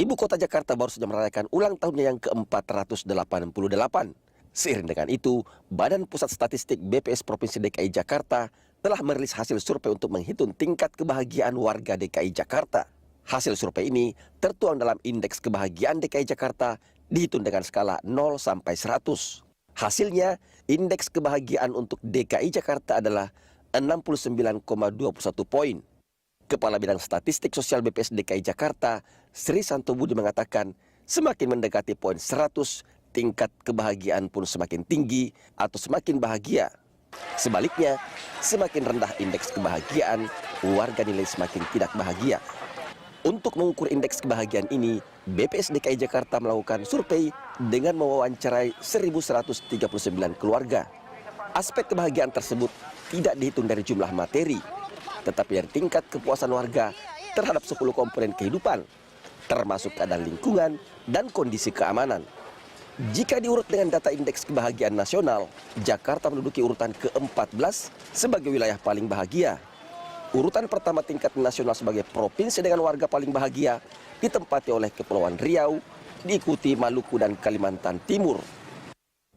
Ibu kota Jakarta baru saja merayakan ulang tahunnya yang ke-488. Seiring dengan itu, Badan Pusat Statistik BPS Provinsi DKI Jakarta telah merilis hasil survei untuk menghitung tingkat kebahagiaan warga DKI Jakarta. Hasil survei ini tertuang dalam Indeks Kebahagiaan DKI Jakarta dihitung dengan skala 0 sampai 100. Hasilnya, Indeks Kebahagiaan untuk DKI Jakarta adalah 69,21 poin. Kepala Bidang Statistik Sosial BPS DKI Jakarta, Sri Santo Budi mengatakan, semakin mendekati poin 100, tingkat kebahagiaan pun semakin tinggi atau semakin bahagia. Sebaliknya, semakin rendah indeks kebahagiaan, warga nilai semakin tidak bahagia. Untuk mengukur indeks kebahagiaan ini, BPS DKI Jakarta melakukan survei dengan mewawancarai 1.139 keluarga. Aspek kebahagiaan tersebut tidak dihitung dari jumlah materi, tetapi dari tingkat kepuasan warga terhadap 10 komponen kehidupan, termasuk keadaan lingkungan dan kondisi keamanan. Jika diurut dengan data Indeks Kebahagiaan Nasional, Jakarta menduduki urutan ke-14 sebagai wilayah paling bahagia. Urutan pertama tingkat nasional sebagai provinsi dengan warga paling bahagia ditempati oleh Kepulauan Riau, diikuti Maluku dan Kalimantan Timur.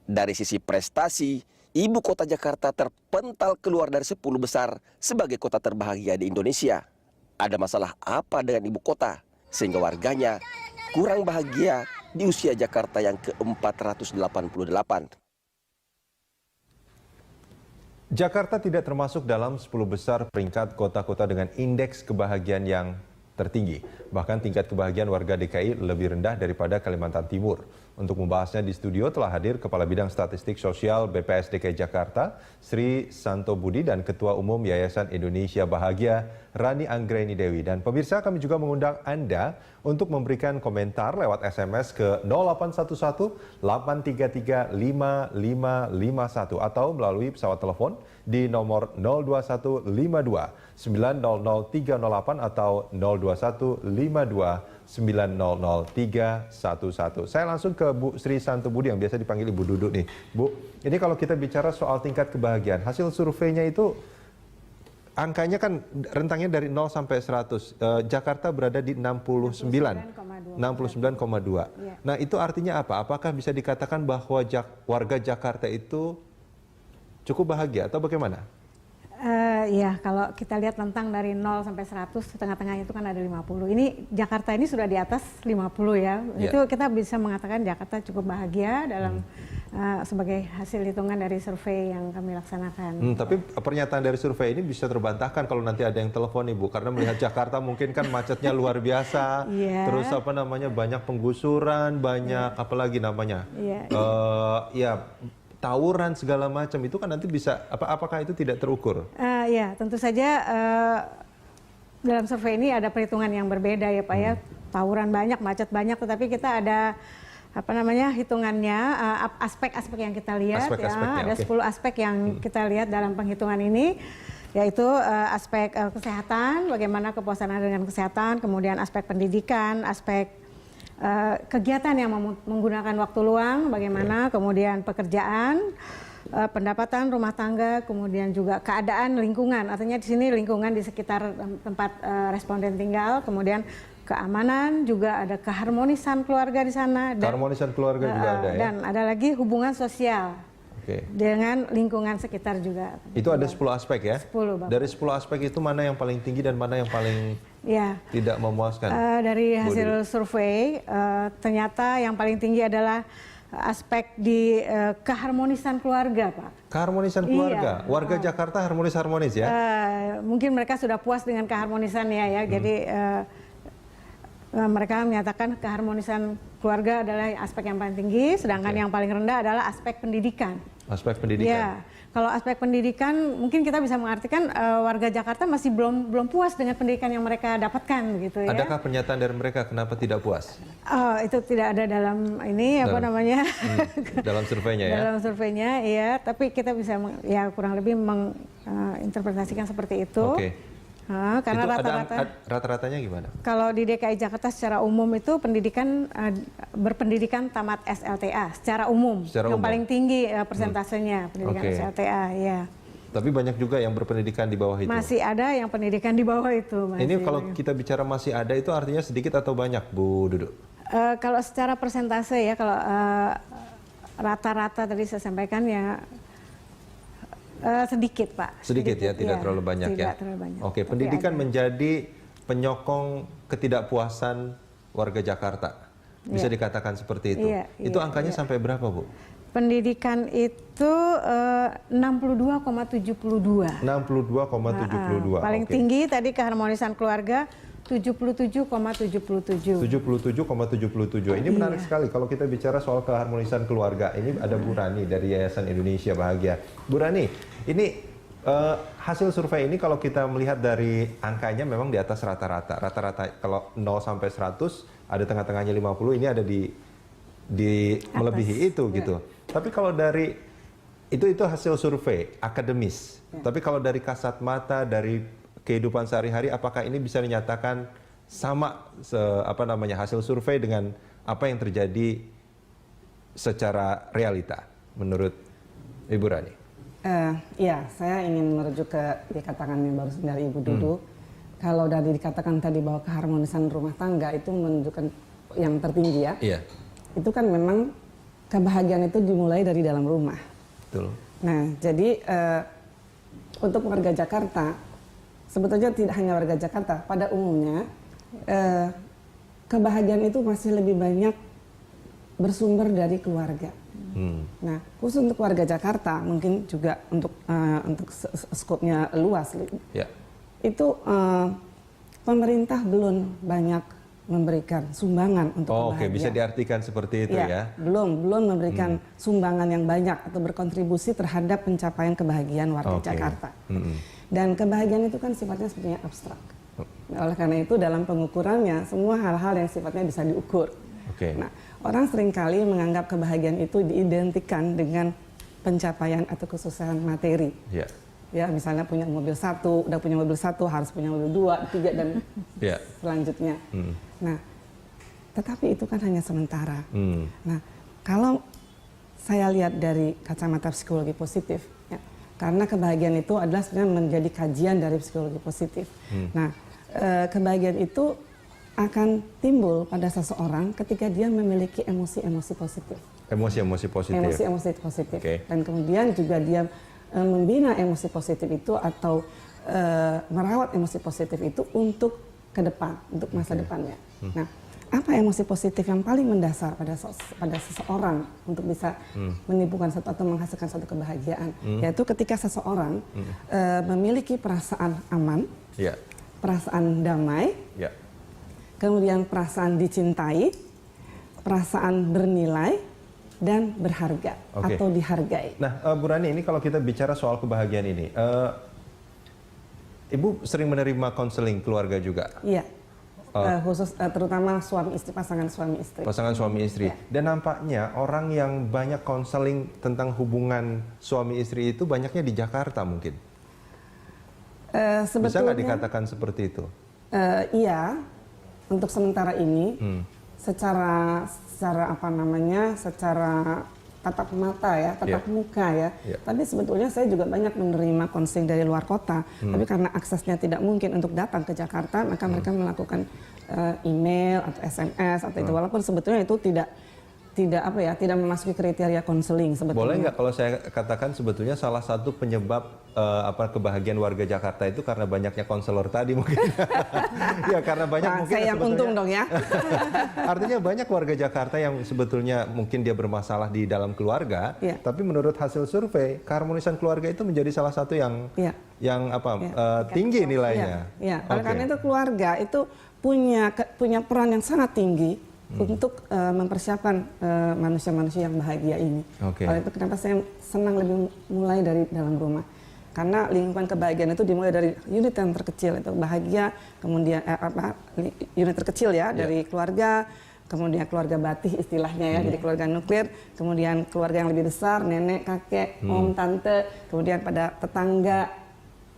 Dari sisi prestasi, Ibu kota Jakarta terpental keluar dari 10 besar sebagai kota terbahagia di Indonesia. Ada masalah apa dengan ibu kota sehingga warganya kurang bahagia di usia Jakarta yang ke-488? Jakarta tidak termasuk dalam 10 besar peringkat kota-kota dengan indeks kebahagiaan yang tertinggi. Bahkan tingkat kebahagiaan warga DKI lebih rendah daripada Kalimantan Timur. Untuk membahasnya di studio telah hadir Kepala Bidang Statistik Sosial BPS DKI Jakarta, Sri Santo Budi, dan Ketua Umum Yayasan Indonesia Bahagia, Rani Anggraini Dewi. Dan pemirsa, kami juga mengundang Anda untuk memberikan komentar lewat SMS ke 0811 833 5551 atau melalui pesawat telepon di nomor 02152 900 308 atau 021 52 900 311. Saya langsung ke Bu Sri Santo Budi yang biasa dipanggil Ibu Duduk nih. Bu, ini kalau kita bicara soal tingkat kebahagiaan, hasil surveinya itu angkanya kan rentangnya dari 0 sampai 100. Jakarta berada di 69,2. Ya. Nah, itu artinya apa? Apakah bisa dikatakan bahwa warga Jakarta itu cukup bahagia atau bagaimana? Ya, kalau kita lihat rentang dari 0 sampai 100, tengah-tengahnya itu kan ada 50. Ini Jakarta ini sudah di atas 50 ya. Yeah. Itu kita bisa mengatakan Jakarta cukup bahagia dalam sebagai hasil hitungan dari survei yang kami laksanakan. Tapi pernyataan dari survei ini bisa terbantahkan kalau nanti ada yang telepon Ibu, karena melihat Jakarta mungkin kan macetnya luar biasa. Yeah. Terus apa namanya, banyak penggusuran, banyak apalagi namanya. Ya, tawuran segala macam, itu kan nanti bisa apakah itu tidak terukur? Ya, tentu saja dalam survei ini ada perhitungan yang berbeda ya Pak ya. Tawuran banyak, macet banyak, tetapi kita ada hitungannya, aspek-aspek yang kita lihat. Ada 10 aspek yang kita lihat dalam penghitungan ini, yaitu aspek kesehatan, bagaimana kepuasan dengan kesehatan, kemudian aspek pendidikan, aspek kegiatan yang menggunakan waktu luang, bagaimana, kemudian pekerjaan, pendapatan rumah tangga, kemudian juga keadaan lingkungan. Artinya di sini lingkungan di sekitar tempat responden tinggal, kemudian keamanan, juga ada keharmonisan keluarga di sana. Keharmonisan keluarga juga ada ya. Dan ada lagi hubungan sosial dengan lingkungan sekitar juga. Itu ada 10 aspek ya? 10, Bapak. Dari 10 aspek itu mana yang paling tinggi dan mana yang paling tidak memuaskan? Dari hasil survei, ternyata yang paling tinggi adalah aspek di keharmonisan keluarga, Pak. Keharmonisan keluarga? Iya. Warga Jakarta harmonis-harmonis ya? Mungkin mereka sudah puas dengan keharmonisannya ya, jadi mereka menyatakan keharmonisan keluarga adalah aspek yang paling tinggi, sedangkan yang paling rendah adalah aspek pendidikan. Aspek pendidikan? Ya, kalau aspek pendidikan mungkin kita bisa mengartikan warga Jakarta masih belum puas dengan pendidikan yang mereka dapatkan gitu ya. Adakah pernyataan dari mereka kenapa tidak puas? Itu tidak ada dalam ini dalam surveinya ya? Dalam surveinya ya, tapi kita bisa kurang lebih menginterpretasikan seperti itu. Karena rata-ratanya gimana? Kalau di DKI Jakarta secara umum itu pendidikan berpendidikan tamat SLTA secara umum. Paling tinggi persentasenya pendidikan SLTA ya. Tapi banyak juga yang berpendidikan di bawah itu. Masih ada yang pendidikan di bawah itu. Ini kalau kita bicara masih ada itu artinya sedikit atau banyak, Bu Dudu? Kalau secara persentase ya, kalau rata-rata tadi saya sampaikan ya sedikit Pak. Sedikit ya, tidak terlalu banyak ya. Tidak terlalu banyak. Oke, Tapi pendidikan ada. menjadi penyokong ketidakpuasan warga Jakarta. Bisa dikatakan seperti itu. Iya, Itu iya, angkanya iya. sampai berapa, Bu? Pendidikan itu 62,72. 62,72. Paling Oke. tinggi tadi keharmonisan keluarga 77,77. 77,77. Ini menarik sekali kalau kita bicara soal keharmonisan keluarga. Ini ada Bu Rani dari Yayasan Indonesia Bahagia. Bu Rani, ini hasil survei ini kalau kita melihat dari angkanya memang di atas rata-rata. Rata-rata kalau 0 sampai 100, ada tengah-tengahnya 50, ini ada di melebihi itu gitu. Tapi kalau dari itu hasil survei akademis. Tapi kalau dari kasat mata, dari kehidupan sehari-hari, apakah ini bisa dinyatakan sama hasil survei dengan apa yang terjadi secara realita menurut Ibu Rani? Iya, saya ingin merujuk ke dikatakan yang baru dari Ibu Dudu. Kalau dari dikatakan tadi bahwa keharmonisan rumah tangga itu menunjukkan yang tertinggi ya. Iya. Itu kan memang kebahagiaan itu dimulai dari dalam rumah. Betul. Nah, jadi untuk warga Jakarta, sebetulnya tidak hanya warga Jakarta, pada umumnya kebahagiaan itu masih lebih banyak bersumber dari keluarga. Nah, khusus untuk warga Jakarta, mungkin juga untuk skopnya luas, Ya. itu pemerintah belum banyak memberikan sumbangan untuk Oke, kebahagiaan. bisa diartikan seperti itu ya. Belum memberikan sumbangan yang banyak atau berkontribusi terhadap pencapaian kebahagiaan warga Oke. Jakarta. Dan kebahagiaan itu kan sifatnya sebenarnya abstrak. Oleh karena itu dalam pengukurannya semua hal-hal yang sifatnya bisa diukur. Oke. Nah, orang seringkali menganggap kebahagiaan itu diidentikan dengan pencapaian atau kesuksesan materi. Ya. Ya, misalnya punya mobil satu, udah punya mobil satu, harus punya mobil 2, 3 dan Ya. selanjutnya. Nah, tetapi itu kan hanya sementara. Nah, kalau saya lihat dari kacamata psikologi positif, ya, karena kebahagiaan itu adalah sebenarnya menjadi kajian dari psikologi positif. Nah, kebahagiaan itu akan timbul pada seseorang ketika dia memiliki emosi-emosi positif. Emosi-emosi positif. Emosi-emosi positif. Oke. Dan kemudian juga dia membina emosi positif itu atau merawat emosi positif itu untuk ke depan, untuk masa depannya. Nah, apa emosi positif yang paling mendasar pada seseorang untuk bisa menimbulkan satu atau menghasilkan satu kebahagiaan? Yaitu ketika seseorang memiliki perasaan aman, Ya. perasaan damai, Ya. kemudian perasaan dicintai, perasaan bernilai, dan berharga Oke. atau dihargai. Nah, Bu Rani, ini kalau kita bicara soal kebahagiaan ini, Ibu sering menerima konseling keluarga juga, Iya, khusus terutama suami istri, pasangan suami istri. pasangan suami istri. Ya. Dan nampaknya orang yang banyak konseling tentang hubungan suami istri itu banyaknya di Jakarta mungkin. Bisa Sebetulnya, nggak dikatakan seperti itu? iya, untuk sementara ini, secara tatap mata ya, tatap muka ya. Tapi sebetulnya saya juga banyak menerima konseling dari luar kota. Tapi karena aksesnya tidak mungkin untuk datang ke Jakarta, maka mereka melakukan email atau SMS atau itu. Walaupun sebetulnya itu tidak memasuki kriteria konseling sebetulnya. Boleh nggak kalau saya katakan sebetulnya salah satu penyebab kebahagiaan warga Jakarta itu karena banyaknya konselor tadi mungkin. Ya karena banyak mungkin saya yang untung dong ya. Artinya banyak warga Jakarta yang sebetulnya mungkin dia bermasalah di dalam keluarga, tapi menurut hasil survei keharmonisan keluarga itu menjadi salah satu yang tinggi nilainya. Ya, karena itu keluarga itu punya peran yang sangat tinggi untuk mempersiapkan manusia-manusia yang bahagia ini. Oleh itu kenapa saya senang lebih mulai dari dalam rumah. Karena lingkungan kebahagiaan itu dimulai dari unit yang terkecil, itu bahagia, kemudian unit terkecil ya, dari keluarga, kemudian keluarga batih istilahnya ya, jadi keluarga nuklir, kemudian keluarga yang lebih besar, nenek, kakek, om, tante, kemudian pada tetangga,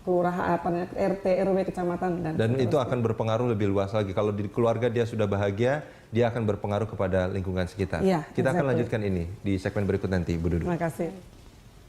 kelurahan, RT, RW, kecamatan, dan itu akan berpengaruh lebih luas lagi. Kalau di keluarga dia sudah bahagia, dia akan berpengaruh kepada lingkungan sekitar. Ya, Kita akan lanjutkan ini di segmen berikut nanti, Bu Dudu. Terima kasih.